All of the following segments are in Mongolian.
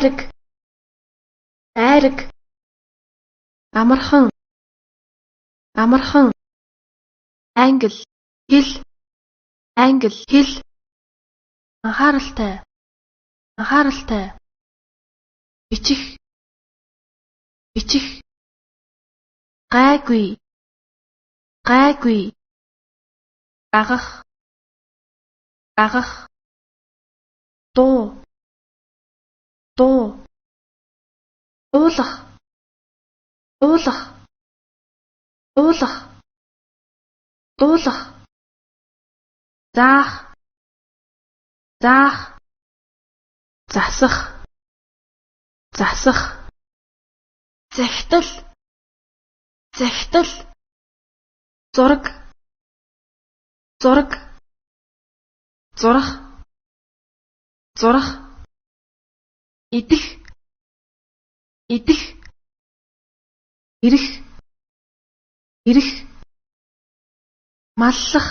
айраг, айраг. Амархан, амархан. Англи, хэл, англи, хэл. Анхааралтай, анхааралтай. Бичих, бичих. Гайгүй, гайгүй. Гагах, гагах. Дуу, дуу. Дуулах, дуулах, дуулах, дуулах. Заах, заах. Засах, засах. Захидал, захидал. Зураг, зураг. Зурах, зурах. Идэх, идэх. Ирэх, ирэх. Маллах,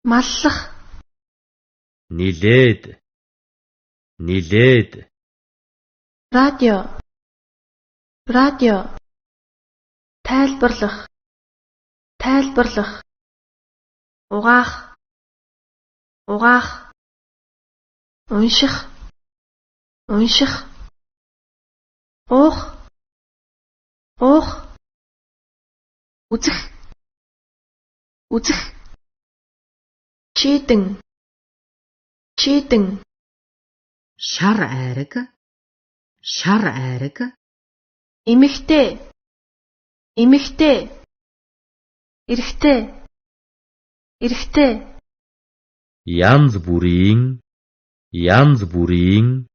маллах. Нилээд, нилээд. Радио, радио. Тайлбарлах, тайлбарлах. Угаах, угаах. Унших, унших. Уух, уух. Үзэх, үзэх. Чийдэн, чийдэн. Шар айраг, шар айраг. Эмэгтэй, эмэгтэй. Эрэгтэй, эрэгтэй. Янз бүрийн, янз бүрийн.